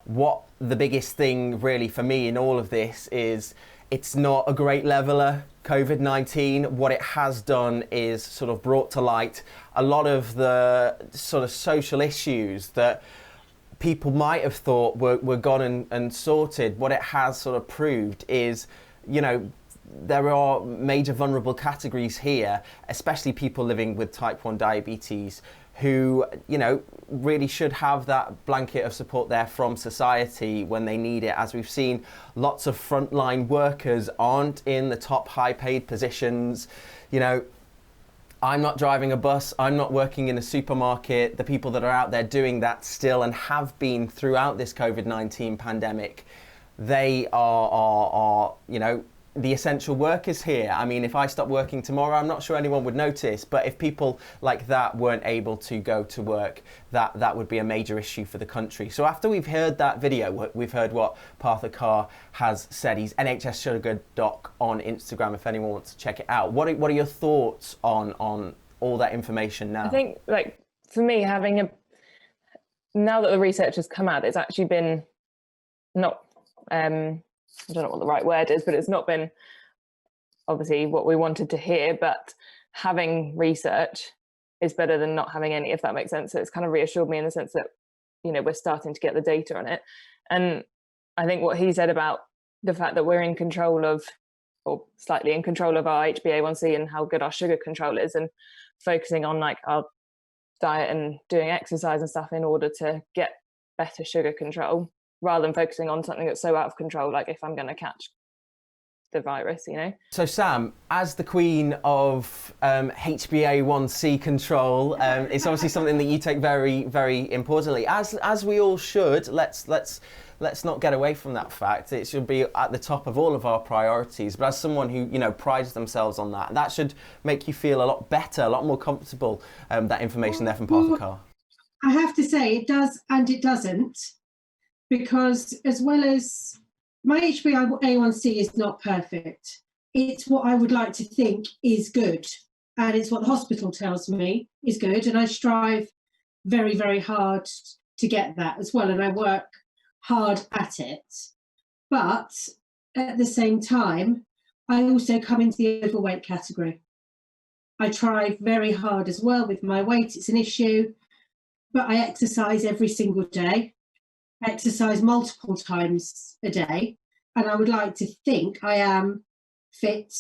what the biggest thing really for me in all of this is it's not a great leveler, COVID-19. What it has done is sort of brought to light a lot of the sort of social issues that people might have thought were gone and sorted. What it has sort of proved is, you know, there are major vulnerable categories here, especially people living with type 1 diabetes, who, you know, really should have that blanket of support there from society when they need it. As we've seen, lots of frontline workers aren't in the top high paid positions. You know, I'm not driving a bus, I'm not working in a supermarket. The people that are out there doing that still and have been throughout this COVID-19 pandemic, they are, you know, the essential workers here. I mean, if I stopped working tomorrow, I'm not sure anyone would notice, but if people like that weren't able to go to work, that would be a major issue for the country. So after we've heard that video, we've heard what Partha Carr has said. He's NHS Sugar Doc on Instagram if anyone wants to check it out. What are your thoughts on all that information now? I think, like, for me, now that the research has come out, it's actually been not I don't know what the right word is, but it's not been obviously what we wanted to hear, but having research is better than not having any, if that makes sense. So it's kind of reassured me in the sense that, you know, we're starting to get the data on it. And I think what he said about the fact that we're in control of, or slightly in control of our HbA1c and how good our sugar control is, and focusing on like our diet and doing exercise and stuff in order to get better sugar control, rather than focusing on something that's so out of control, like if I'm going to catch the virus, you know. So Sam, as the queen of HbA1c control, it's obviously something that you take very, very importantly, as we all should. Let's not get away from that fact. It should be at the top of all of our priorities. But as someone who, you know, prides themselves on that should make you feel a lot better, a lot more comfortable. That information there from Partha Carr. I have to say it does and it doesn't. Because as well as my HbA1c is not perfect, it's what I would like to think is good. And it's what the hospital tells me is good. And I strive very, very hard to get that as well. And I work hard at it. But at the same time, I also come into the overweight category. I try very hard as well with my weight. It's an issue, but I exercise every single day. Exercise multiple times a day, and I would like to think I am fit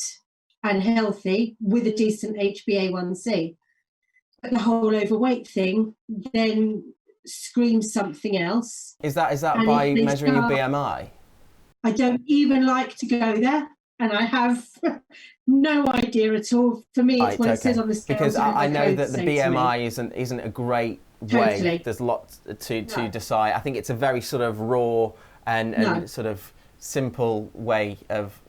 and healthy with a decent HbA1c. But the whole overweight thing then screams something else. Is that by measuring your BMI? I don't even like to go there, and I have no idea at all. For me, it's what it says on the scale. Because I know that the BMI isn't a great way. Totally. There's lots to decide. I think it's a very sort of raw and sort of simple way of,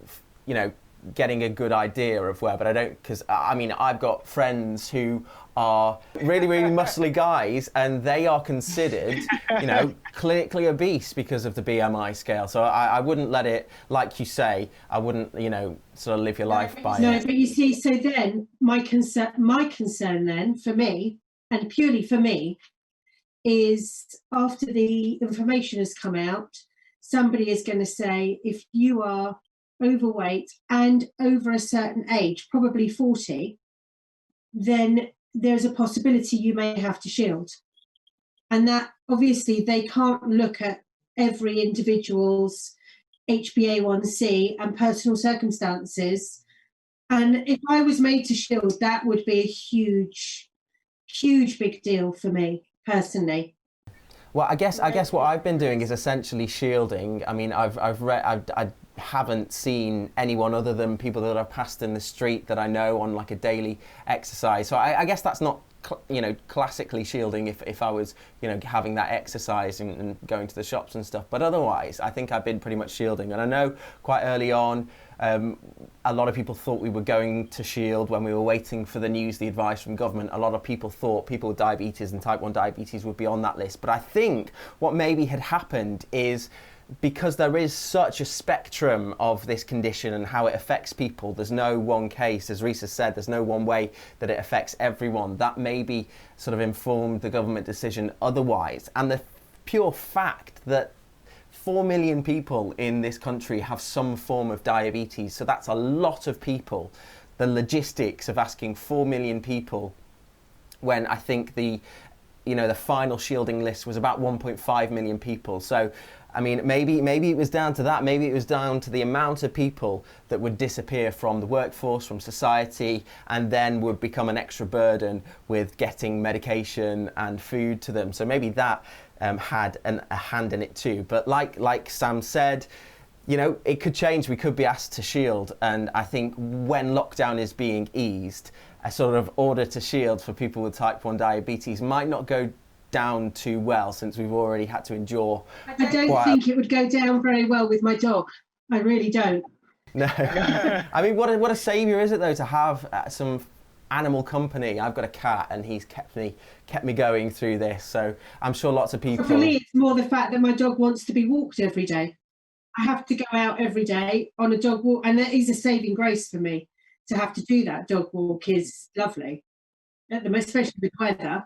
you know, getting a good idea of where, but I don't, because I mean, I've got friends who are really, really muscly guys and they are considered, you know, clinically obese because of the BMI scale. So I wouldn't let it, like you say, I wouldn't, you know, sort of live your life by it. No, but you see, so then my concern then for me, and purely for me, is after the information has come out, somebody is going to say, if you are overweight and over a certain age, probably 40, then there's a possibility you may have to shield. And that obviously they can't look at every individual's HbA1c and personal circumstances. And if I was made to shield, that would be a huge big deal for me personally. Well, I guess what I've been doing is essentially shielding. I mean, I haven't seen anyone other than people that I've passed in the street that I know on like a daily exercise. So I guess that's not, you know, classically shielding if I was, you know, having that exercise and going to the shops and stuff. But otherwise, I think I've been pretty much shielding. And I know quite early on, a lot of people thought we were going to shield when we were waiting for the news, the advice from government. A lot of people thought people with diabetes and type 1 diabetes would be on that list. But I think what maybe had happened is, because there is such a spectrum of this condition and how it affects people, there's no one case, as Reece has said, there's no one way that it affects everyone. That maybe sort of informed the government decision otherwise. And the pure fact that 4 million people in this country have some form of diabetes, so that's a lot of people. The logistics of asking 4 million people, when I think the final shielding list was about 1.5 million people. So, I mean, maybe it was down to that. Maybe it was down to the amount of people that would disappear from the workforce, from society, and then would become an extra burden with getting medication and food to them. So maybe that had a hand in it too. But like Sam said, it could change. We could be asked to shield. And I think when lockdown is being eased, a sort of order to shield for people with type 1 diabetes might not go down too well, since we've already had to endure. I don't think it would go down very well with my dog. I really don't. No. I mean, what a saviour is it though to have some animal company. I've got a cat and he's kept me going through this. So I'm sure lots of people. For me, it's more the fact that my dog wants to be walked every day. I have to go out every day on a dog walk, and that is a saving grace for me. To have to do that dog walk is lovely, especially with weather.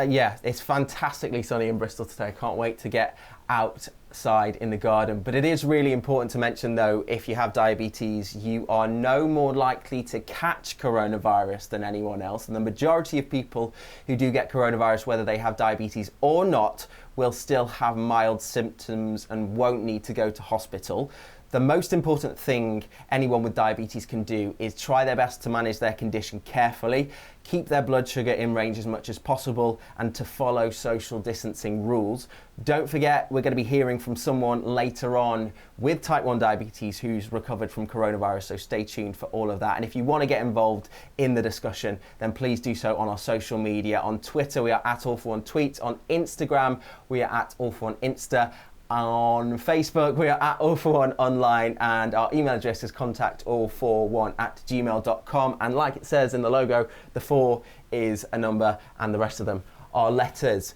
Yeah, it's fantastically sunny in Bristol today. I can't wait to get outside in the garden. But it is really important to mention though, if you have diabetes, you are no more likely to catch coronavirus than anyone else. And the majority of people who do get coronavirus, whether they have diabetes or not, will still have mild symptoms and won't need to go to hospital. The most important thing anyone with diabetes can do is try their best to manage their condition carefully, keep their blood sugar in range as much as possible, and to follow social distancing rules. Don't forget, we're going to be hearing from someone later on with type 1 diabetes who's recovered from coronavirus, so stay tuned for all of that. And if you want to get involved in the discussion, then please do so on our social media. On Twitter, we are at All4One Tweets. On Instagram, we are at All4One Insta. On Facebook, we are at All4One Online, and our email address is contactall41@gmail.com. And like it says in the logo, the 4 is a number and the rest of them are letters.